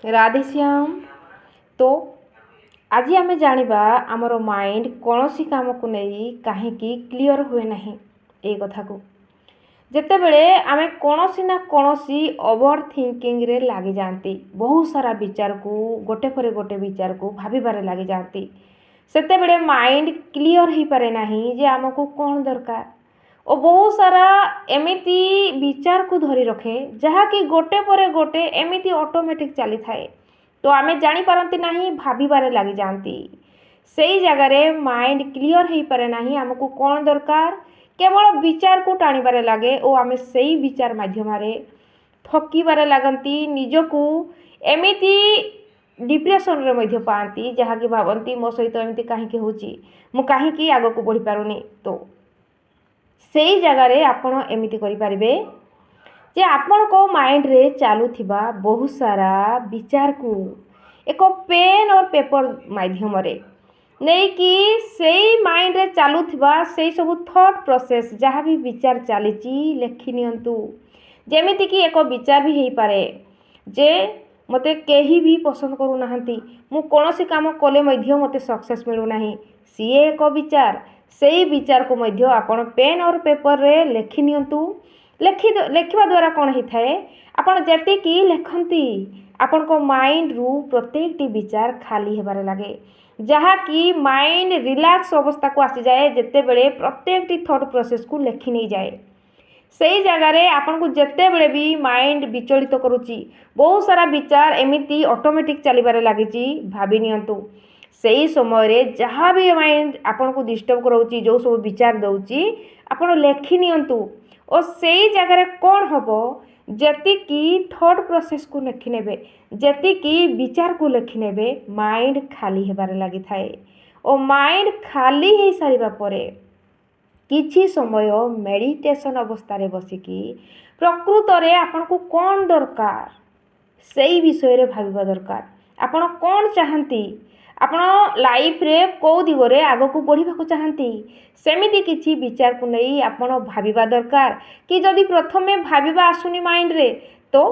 राधेश्याम। तो आज आम जाना आमर माइंड कौन सी काम को नहीं कहीं क्लियर हुए ना ये कथा को जिते बड़े आम कौन ना कौन ओवर थिंकिंग रे लगी जाती बहुत सारा विचार को गोटे पर गोटे विचार को भाबारे लगी जाती सेते बड़े माइंड क्लियर हो पारे ना जे आमको कौन दरकार और बहुत सारा एमिती विचार को धरी रखे जहाँकि गोटे पर गोटे एमिती ऑटोमेटिक चली थाए तो आमे जानी पारती नहीं भाबारे लगी जाती से ही जगार माइंड क्लियर हो पारे ना आमको कौन दरकार केवल विचार को टाणीबारे लगे और आमे से ही विचार माध्यम थकिबारे लगती निजको एमिती डिप्रेशन रे मध्य पाती जहाँकि भावती मो सहित एमती कहीं हो कहीं आग को बढ़ी पारुनी तो से ही जगार आपण एमती करें जे आपण को माइंड रे चलुथिबा बहुत सारा विचार को एक पेन और पेपर माध्यम रे नहीं कि सेई माइंड रे चलुथिबा सेई सब थॉट प्रोसेस जहाँ भी विचार चली लेखि नियंतु जेमिति कि एक विचार भी हो पारे जे मते केही भी पसंद करू नाहंती मु कोनोसी काम कले मध्य मते सक्सेस मिलू नाही सीए एक विचार सेई विचार को मध्य आपण पेन और पेपर रे लेखि नियंतु लेखिबा द्वारा कौन होता है आपण जेतिकी लेखंती आपण को माइंड रु प्रत्येक टी विचार खाली हेबारे लगे जहाँ कि माइंड रिलैक्स अवस्था को आसी जाए जेते बेले प्रत्येक टी थॉट प्रोसेस को लेखि नहीं जाए से जगार आपन को जेते बेले भी माइंड विचलित करुच्ची बहुत सारा विचार एमिती ऑटोमेटिक चलीबारे लगी भाभी नियंतु से समय रे जहाँ भी माइंड आपन को डिस्टर्ब करोची जो सब विचार दउची आपन लेखि नियंतु और से जगह कौन हम जी थॉट प्रोसेस को लेखि नेबे जी विचार को लेखि नेबे माइंड खाली हेबारे लगी थाए और माइंड खाली हो सारिबा परे किछि समय मेडिटेशन अवस्था रे बसिकी प्रकृत रे आपन को कौन दरकार से विषय रे भाबिबा दरकार आपन कौन चाहती आपण लाइफ रे कौ दिगरे आग को बढ़िबा को चाहती सेमिति किछि विचार को नहीं आपण भाबिबा दरकार कि जदि प्रथमे भाबिबा आसुनी माइंड रे तो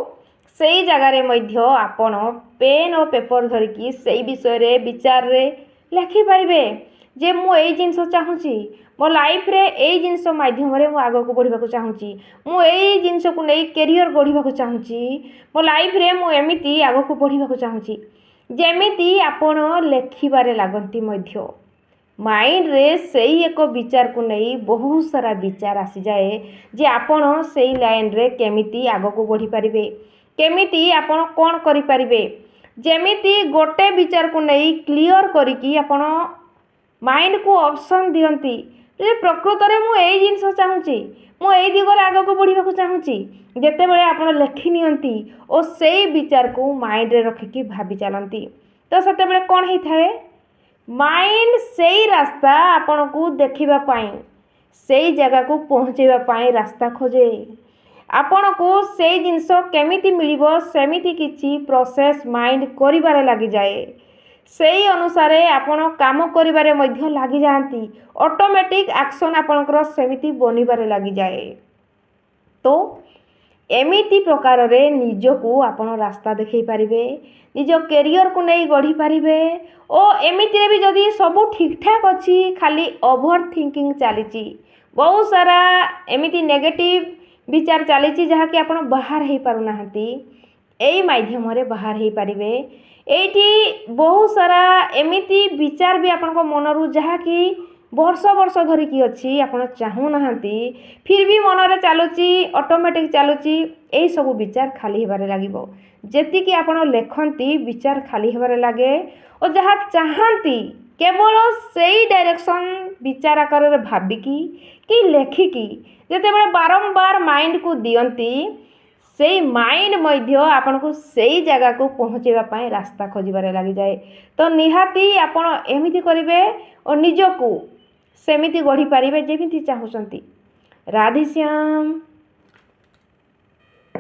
सेई जगार मध्य आपण पेन और पेपर धरिकी सेई विषय रे विचार रे लेखि पारिबे जे मु एई जिंस चाहूची मो लाइफ रे एई जिंस माध्यम रे मु आग को बढ़िबा को चाहूची मु एई जिंस को नहीं कैरियर गढ़िबा को चाहूची मो लाइफ रे मु एमिति आग को बढ़िबा को चाहूची जेमिति आपण लेखिबारे लागंती मध्य माइंड रे सेई एक विचार को नहीं बहुत सारा विचार आसी जाए जे आपण सेई लाइन रे केमिति आग को बढ़ी पारिबे केमिति आपण कोन करि पारिबे जेमिति गोटे विचार को नहीं क्लियर करिकी आपण माइंड को ऑप्शन दियंती जे प्रकृत रे मु एई जिंस चाहूची मु एई दिगरे आग को बढ़िबा को चाहूची जेते बेले आपण लेखि नियंती और सेई विचार को माइंड रे रखिकी भाबी चलंती तो सेते बेले कोन ही थाए माइंड सेई रास्ता आपण को देखिबा पाई सेई जगह को पहुँचेबा पाई रास्ता खोजे आपण को सेई जिंस केमिति मिलिबो सेमिति किछि प्रोसेस माइंड करिबारे लागि जाए सेई अनुसार आपण काम करिबारे मध्य लागि जांती ऑटोमेटिक एक्शन आपणकर सेमिति बनिबारे लागि जाए तो एमिति प्रकार रे निजको आपण रास्ता देखै पारिबे निज कैरियर को नहीं गढ़ी पारिबे और एमिति रे भी जदी सब ठीक ठाक अछि खाली ओवर थिंकिंग चली बहुत सारा एमिति नेगेटिव विचार चली जहाँ कि आपण बाहर हो पारु नाहंती एई माध्यम रे बाहर हो पारिबे एठी बहुत सारा एमिति विचार भी आपण को मनरु जहाँ कि वर्ष वर्ष धरिकी अच्छी आपण चाहू नाहंती फिर भी मन रे चलुची ऑटोमेटिक चलुची एई सब विचार खाली हेबारे लागिबो जेति कि आपण लेखंती विचार खाली हेबारे लागे और जहाँ चाहती केवल सेई डायरेक्शन विचार आकार रे भाबिकी कि लेखिकी जेते बेले बारंबार माइंड को दियंती सेई माइंड मध्य आपण को सेई जगह को पहुँचेबा पाई रास्ता खोजिबारे लागि जाए तो निहाती आपण एमिति करिवे और निजको सेमिति गढ़ी पारिबे जेमिति चाहूचंती। राधेश्याम।